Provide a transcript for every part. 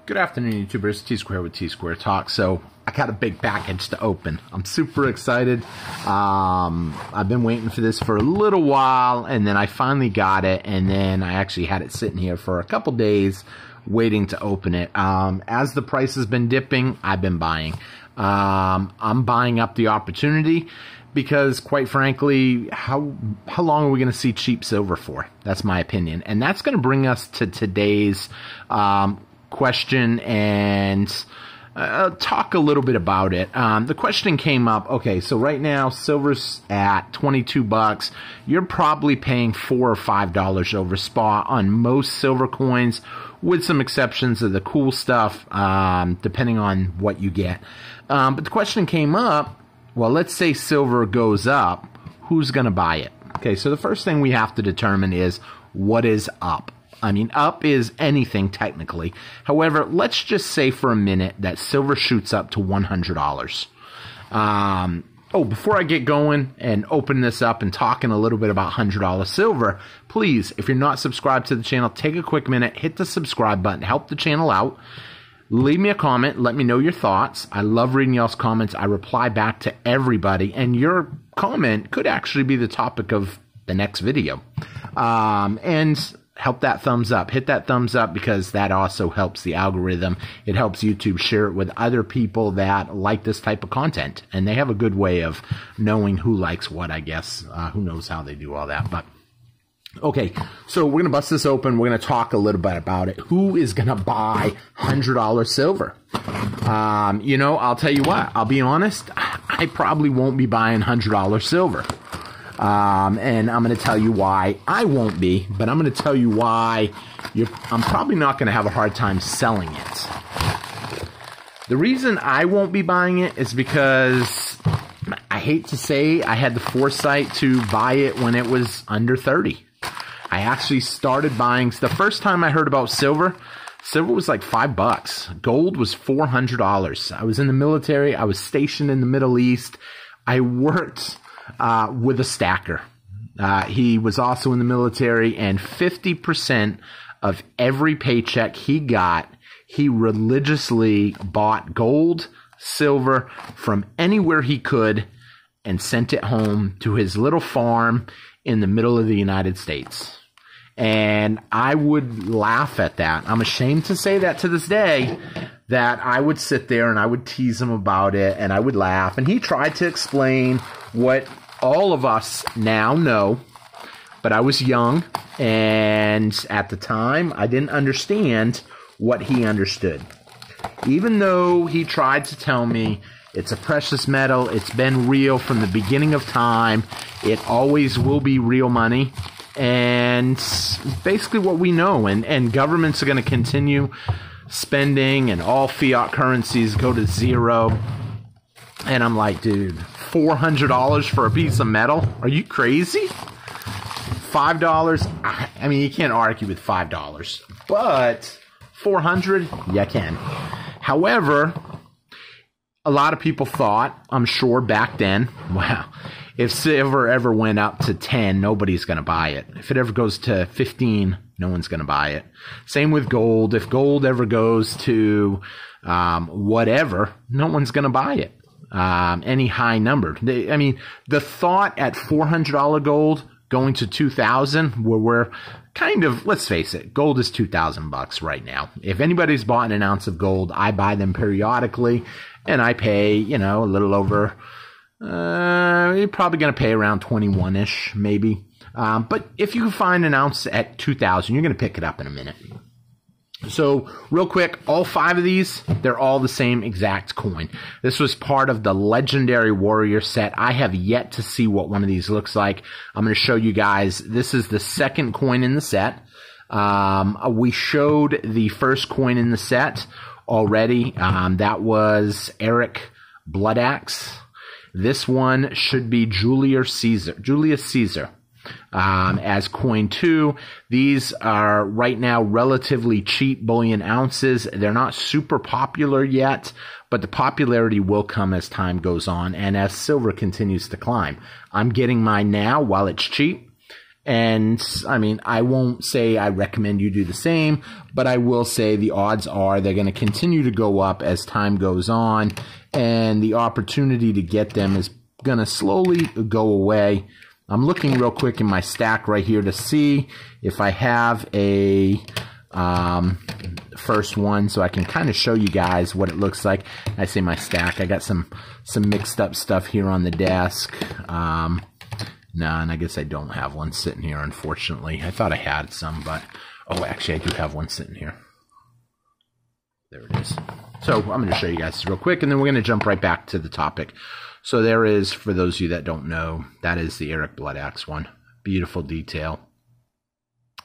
Good afternoon, YouTubers. T-Square with T-Square Talk. So I got a big package to open. I'm super excited. I've been waiting for this for a little while, and then I finally got it, and then I actually had it sitting here for a couple days waiting to open it. As the price has been dipping, I've been buying. I'm buying up the opportunity because, quite frankly, how long are we going to see cheap silver for? That's my opinion. And that's going to bring us to today's question and talk a little bit about it. The question came up, okay, so right now silver's at 22 bucks. You're probably paying $4 or $5 over spot on most silver coins, with some exceptions of the cool stuff, depending on what you get. But the question came up, well, let's say silver goes up, who's going to buy it? Okay, so the first thing we have to determine is, what is up? I mean, up is anything technically. However, let's just say for a minute that silver shoots up to $100. Before I get going and open this up and talking a little bit about $100 silver, please, if you're not subscribed to the channel, take a quick minute, hit the subscribe button, help the channel out. Leave me a comment. Let me know your thoughts. I love reading y'all's comments. I reply back to everybody, and your comment could actually be the topic of the next video. And help that thumbs up. Hit that thumbs up because that also helps the algorithm. It helps YouTube share it with other people that like this type of content. And they have a good way of knowing who likes what, I guess. Who knows how they do all that. But okay, so we're going to bust this open. We're going to talk a little bit about it. Who is going to buy $100 silver? I'll tell you what. I'll be honest. I probably won't be buying $100 silver. And I'm going to tell you why I won't be, but I'm going to tell you why I'm probably not going to have a hard time selling it. The reason I won't be buying it is because I hate to say I had the foresight to buy it when it was under 30. I actually started buying, the first time I heard about silver was like $5. Gold was $400. I was in the military. I was stationed in the Middle East. I worked with a stacker. He was also in the military, and 50% of every paycheck he got, he religiously bought gold, silver from anywhere he could and sent it home to his little farm in the middle of the United States. And I would laugh at that. I'm ashamed to say that to this day, that I would sit there and I would tease him about it and I would laugh. And he tried to explain what all of us now know, but I was young, and at the time I didn't understand what he understood. Even though he tried to tell me it's a precious metal, it's been real from the beginning of time, it always will be real money, and basically what we know, and governments are going to continue spending and all fiat currencies go to zero. And I'm like, dude, $400 for a piece of metal? Are you crazy? $5? I mean, you can't argue with $5. But $400? You can. However, a lot of people thought, I'm sure back then, wow, if silver ever went up to 10, nobody's going to buy it. If it ever goes to 15, no one's going to buy it. Same with gold. If gold ever goes to whatever, no one's going to buy it. Any high number. The thought at $400 gold going to 2,000, where we're kind of, let's face it, gold is 2,000 bucks right now. If anybody's bought an ounce of gold, I buy them periodically, and I pay, a little over, you're probably going to pay around 21-ish, maybe. But if you can find an ounce at 2,000, you're going to pick it up in a minute. So, real quick, all 5 of these, they're all the same exact coin. This was part of the Legendary Warrior set. I have yet to see what one of these looks like. I'm going to show you guys. This is the second coin in the set. We showed the first coin in the set already. That was Eric Bloodaxe. This one should be Julius Caesar. As coin 2. These are right now relatively cheap bullion ounces. They're not super popular yet, but the popularity will come as time goes on and as silver continues to climb. I'm getting mine now while it's cheap, And I mean, I won't say I recommend you do the same, but I will say the odds are they're going to continue to go up as time goes on, and the opportunity to get them is going to slowly go away. I'm looking real quick in my stack right here to see if I have a first one, so I can kind of show you guys what it looks like. I say my stack. I got some mixed up stuff here on the desk. No, and I guess I don't have one sitting here, unfortunately. I thought I had some, but oh, actually, I do have one sitting here. There it is. So I'm going to show you guys real quick, and then we're going to jump right back to the topic. So there is, for those of you that don't know, that is the Eric Blood Axe one. Beautiful detail.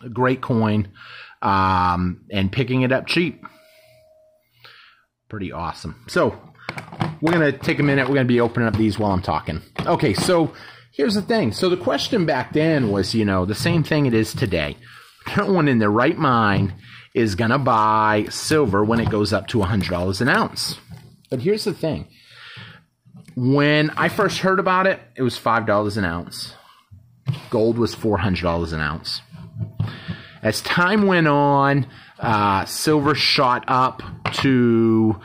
A great coin. And picking it up cheap. Pretty awesome. So we're going to take a minute. We're going to be opening up these while I'm talking. Okay, so here's the thing. So the question back then was, you know, the same thing it is today. No one in their right mind is going to buy silver when it goes up to $100 an ounce. But here's the thing. When I first heard about it, it was $5 an ounce. Gold was $400 an ounce. As time went on, silver shot up to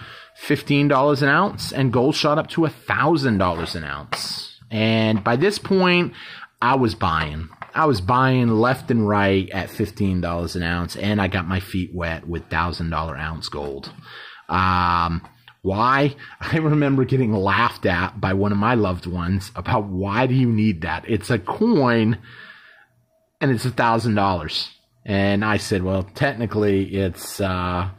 $15 an ounce, and gold shot up to $1,000 an ounce. And by this point, I was buying. I was buying left and right at $15 an ounce, and I got my feet wet with $1,000 ounce gold. Why? I remember getting laughed at by one of my loved ones about, why do you need that? It's a coin, and it's $1,000. And I said, well, technically it's a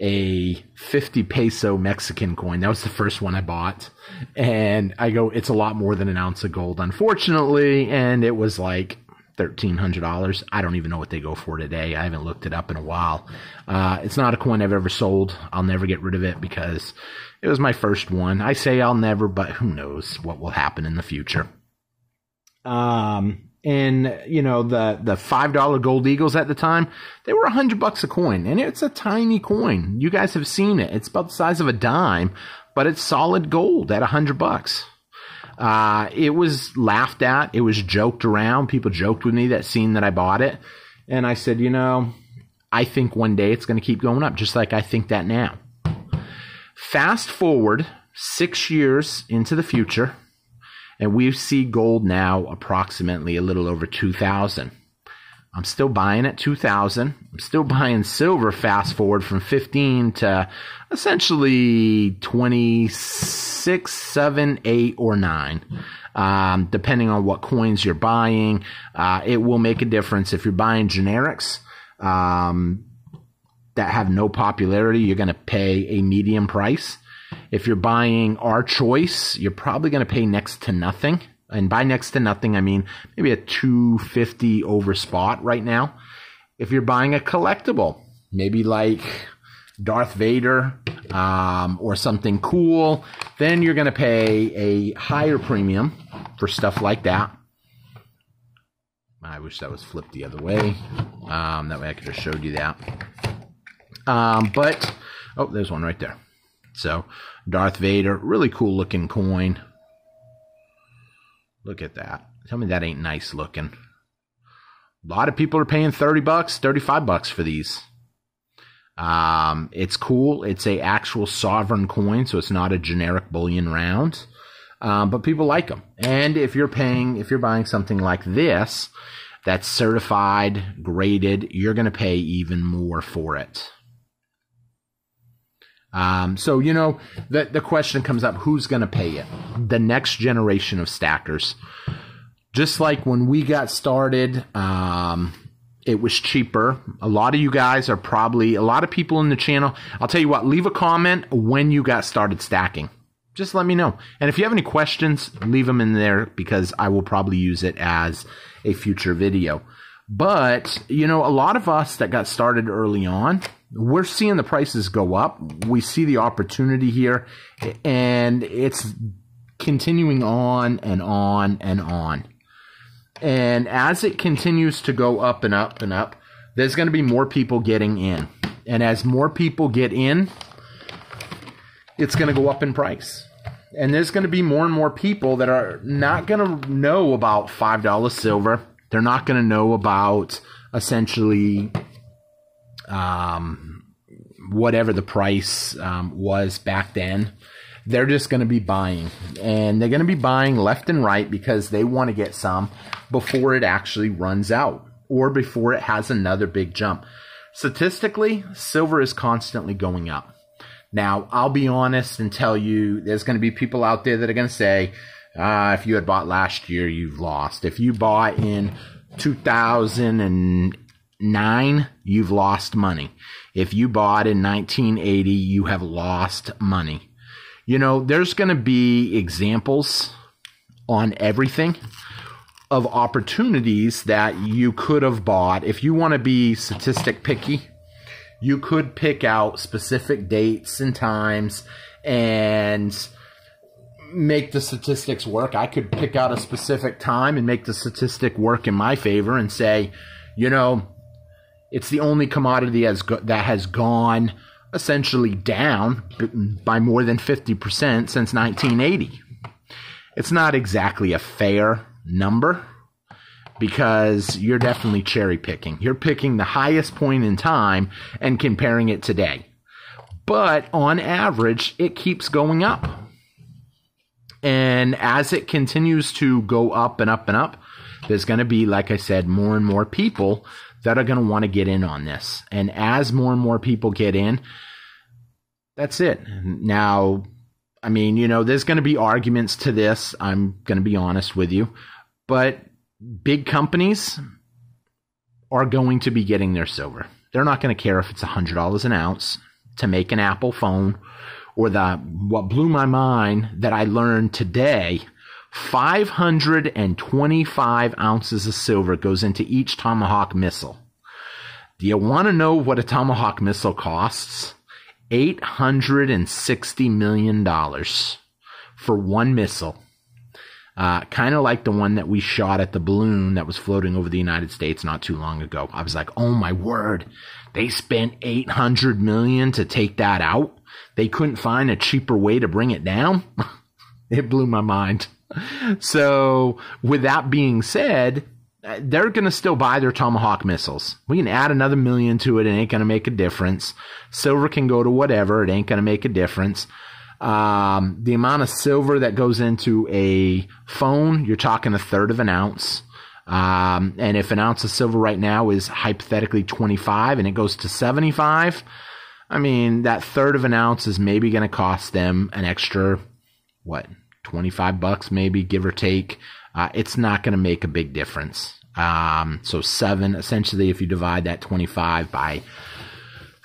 50 peso Mexican coin. That was the first one I bought. And I go, it's a lot more than an ounce of gold, unfortunately. And it was like $1,300. I don't even know what they go for today. I haven't looked it up in a while. It's not a coin I've ever sold. I'll never get rid of it because it was my first one. I say I'll never, but who knows what will happen in the future. And, you know, the $5 gold eagles at the time, they were $100 a coin. And it's a tiny coin. You guys have seen it. It's about the size of a dime, but it's solid gold at $100. It was laughed at. It was joked around. People joked with me that seen that I bought it. And I said, you know, I think one day it's going to keep going up, just like I think that now. Fast forward 6 years into the future, and we see gold now approximately a little over 2,000. I'm still buying at 2,000. I'm still buying silver fast forward from 15 to essentially 26, 7, 8, or 9. Depending on what coins you're buying, it will make a difference. If you're buying generics that have no popularity, you're going to pay a medium price. If you're buying our choice, you're probably going to pay next to nothing. And by next to nothing, I mean maybe a $250 over spot right now. If you're buying a collectible, maybe like Darth Vader or something cool, then you're going to pay a higher premium for stuff like that. I wish that was flipped the other way. That way I could have showed you that. But, oh, there's one right there. So, Darth Vader, really cool looking coin. Look at that. Tell me that ain't nice looking. A lot of people are paying $30, $35 for these. It's cool. It's a actual sovereign coin, so it's not a generic bullion round. But people like them. And if you're buying something like this, that's certified, graded, you're going to pay even more for it. So, you know, the question comes up, who's going to pay it? The next generation of stackers. Just like when we got started, it was cheaper. A lot of you guys are probably, a lot of people in the channel, I'll tell you what, leave a comment when you got started stacking. Just let me know. And if you have any questions, leave them in there because I will probably use it as a future video. But, you know, a lot of us that got started early on, we're seeing the prices go up. We see the opportunity here, and it's continuing on and on and on. And as it continues to go up and up and up, there's going to be more people getting in. And as more people get in, it's going to go up in price. And there's going to be more and more people that are not going to know about $5 silver. They're not going to know about essentially whatever the price was back then. They're just going to be buying. And they're going to be buying left and right because they want to get some before it actually runs out or before it has another big jump. Statistically, silver is constantly going up. Now, I'll be honest and tell you, there's going to be people out there that are going to say, if you had bought last year, you've lost. If you bought in 2009, you've lost money. If you bought in 1980, you have lost money. You know, there's going to be examples on everything of opportunities that you could have bought. If you want to be statistic picky, you could pick out specific dates and times and make the statistics work. I could pick out a specific time and make the statistic work in my favor and say, you know, it's the only commodity that has gone essentially down by more than 50% since 1980. It's not exactly a fair number because you're definitely cherry picking. You're picking the highest point in time and comparing it today. But on average, it keeps going up. And as it continues to go up and up and up, there's going to be, like I said, more and more people that are going to want to get in on this. And as more and more people get in, that's it. Now, I mean, you know, there's going to be arguments to this. I'm going to be honest with you. But big companies are going to be getting their silver. They're not going to care if it's $100 an ounce to make an Apple phone, or what blew my mind that I learned today, 525 ounces of silver goes into each Tomahawk missile. Do you want to know what a Tomahawk missile costs? $860 million for one missile. Kind of like the one that we shot at the balloon that was floating over the United States not too long ago. I was like, oh my word, they spent $800 million to take that out. They couldn't find a cheaper way to bring it down. It blew my mind. So with that being said, they're going to still buy their Tomahawk missiles. We can add another million to it. It ain't going to make a difference. Silver can go to whatever. It ain't going to make a difference. The amount of silver that goes into a phone, you're talking a third of an ounce. And if an ounce of silver right now is hypothetically 25 and it goes to 75, I mean, that third of an ounce is maybe going to cost them an extra, $25 maybe, give or take. It's not going to make a big difference. So 7, essentially, if you divide that 25 by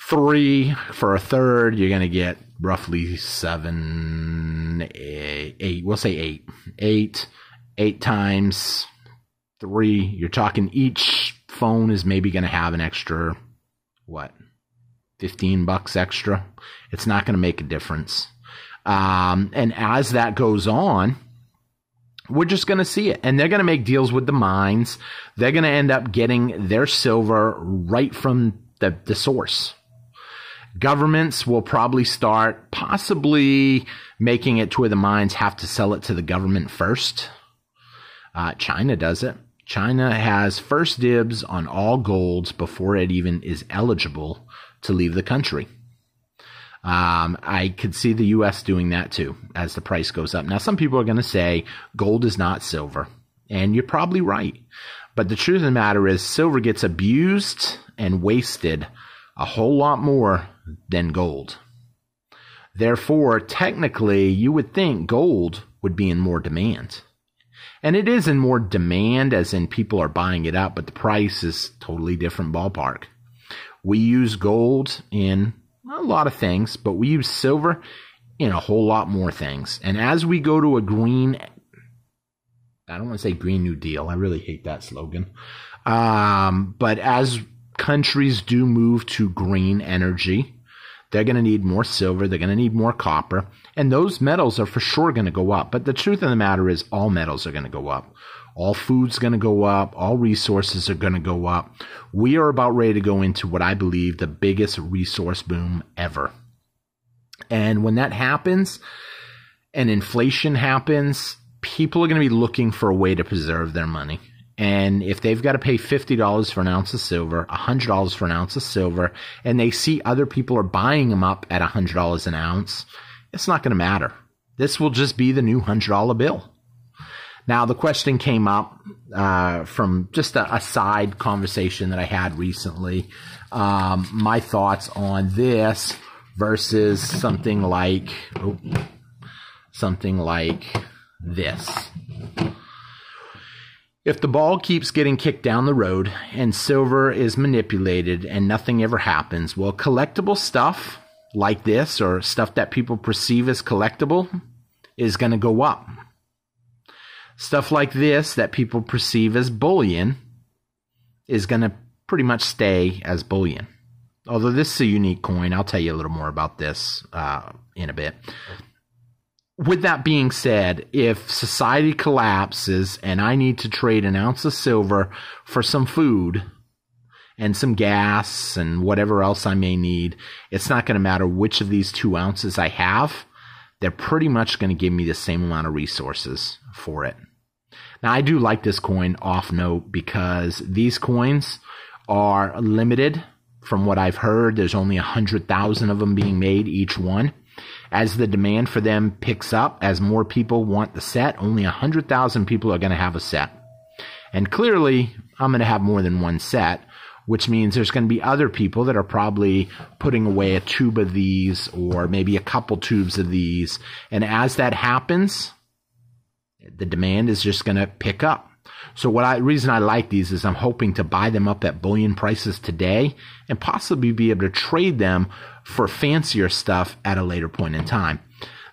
3 for a third, you're going to get roughly 7, 8. We'll say 8. 8 times 3. You're talking each phone is maybe going to have an extra, $15 extra. It's not going to make a difference. And as that goes on, we're just going to see it. And they're going to make deals with the mines. They're going to end up getting their silver right from the source. Governments will probably start possibly making it to where the mines have to sell it to the government first. China does it. China has first dibs on all golds before it even is eligible to leave the country. I could see the U.S. doing that too as the price goes up. Now, some people are going to say gold is not silver, and you're probably right. But the truth of the matter is silver gets abused and wasted a whole lot more than gold. Therefore, technically, you would think gold would be in more demand. And it is in more demand, as in people are buying it up, but the price is totally different ballpark. We use gold in a lot of things, but we use silver in a whole lot more things. And as we go to a green, I don't want to say Green New Deal. I really hate that slogan. But as countries do move to green energy, they're going to need more silver. They're going to need more copper. And those metals are for sure going to go up. But the truth of the matter is all metals are going to go up. All food's going to go up. All resources are going to go up. We are about ready to go into what I believe the biggest resource boom ever. And when that happens and inflation happens, people are going to be looking for a way to preserve their money. And if they've got to pay $50 for an ounce of silver, $100 for an ounce of silver, and they see other people are buying them up at $100 an ounce, it's not going to matter. This will just be the new $100 bill. Now, the question came up from just a side conversation that I had recently. My thoughts on this versus something like this. If the ball keeps getting kicked down the road and silver is manipulated and nothing ever happens, well, collectible stuff like this or stuff that people perceive as collectible is going to go up. Stuff like this that people perceive as bullion is going to pretty much stay as bullion. Although this is a unique coin, I'll tell you a little more about this in a bit. With that being said, if society collapses and I need to trade an ounce of silver for some food and some gas and whatever else I may need, it's not going to matter which of these 2 ounces I have. They're pretty much going to give me the same amount of resources for it. Now, I do like this coin off note because these coins are limited. From what I've heard, there's only 100,000 of them being made each one. As the demand for them picks up, as more people want the set, only 100,000 people are going to have a set. And clearly, I'm going to have more than one set, which means there's going to be other people that are probably putting away a tube of these or maybe a couple tubes of these. And as that happens, the demand is just going to pick up. So reason I like these is I'm hoping to buy them up at bullion prices today and possibly be able to trade them for fancier stuff at a later point in time.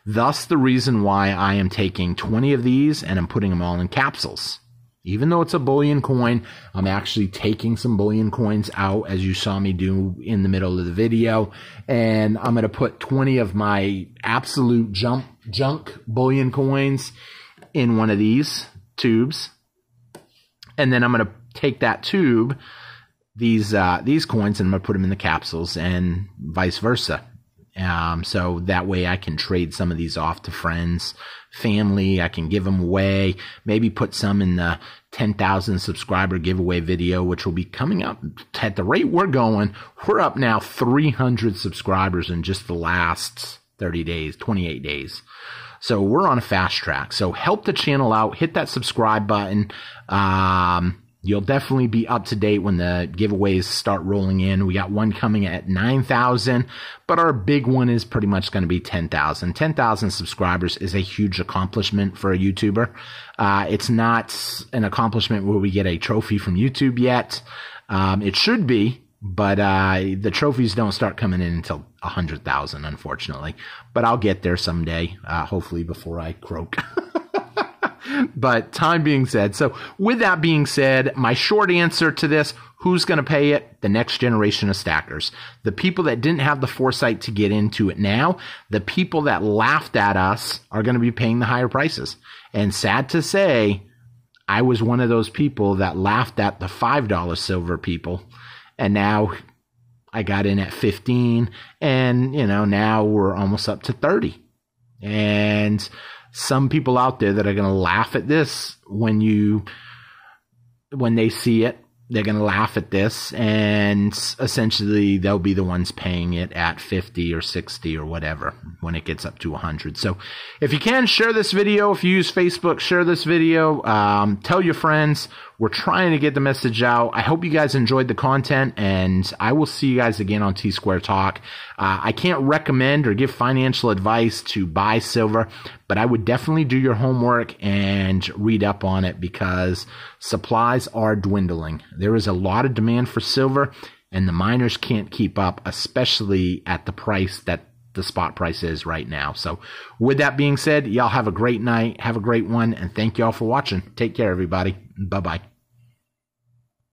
Thus the reason why I am taking 20 of these and I'm putting them all in capsules. Even though it's a bullion coin, I'm actually taking some bullion coins out, as you saw me do in the middle of the video. And I'm going to put 20 of my absolute junk bullion coins in one of these tubes. And then I'm going to take that tube, these coins, and I'm going to put them in the capsules and vice versa. So that way I can trade some of these off to friends, family. I can give them away, maybe put some in the 10,000 subscriber giveaway video, which will be coming up. At the rate we're going, we're up now 300 subscribers in just the last 30 days, 28 days. So we're on a fast track. So help the channel out. Hit that subscribe button. You'll definitely be up to date when the giveaways start rolling in. We got one coming at 9,000, but our big one is pretty much going to be 10,000. 10,000 subscribers is a huge accomplishment for a YouTuber. It's not an accomplishment where we get a trophy from YouTube yet. It should be, but the trophies don't start coming in until 100,000, unfortunately. But I'll get there someday, hopefully before I croak. But time being said, so with that being said, my short answer to this, who's going to pay it? The next generation of stackers. The people that didn't have the foresight to get into it now, the people that laughed at us are going to be paying the higher prices. And sad to say, I was one of those people that laughed at the $5 silver people. And now I got in at 15, and now we're almost up to 30. And some people out there that are going to laugh at this when they see it. They're going to laugh at this, and essentially they'll be the ones paying it at 50 or 60 or whatever when it gets up to 100. So if you can, share this video. If you use Facebook, share this video. Tell your friends. We're trying to get the message out. I hope you guys enjoyed the content, and I will see you guys again on T-Square Talk. I can't recommend or give financial advice to buy silver, but I would definitely do your homework and read up on it because supplies are dwindling. There is a lot of demand for silver, and the miners can't keep up, especially at the price that the spot price is right now. So with that being said, y'all have a great night, have a great one, and thank y'all for watching. Take care, everybody. Bye-bye.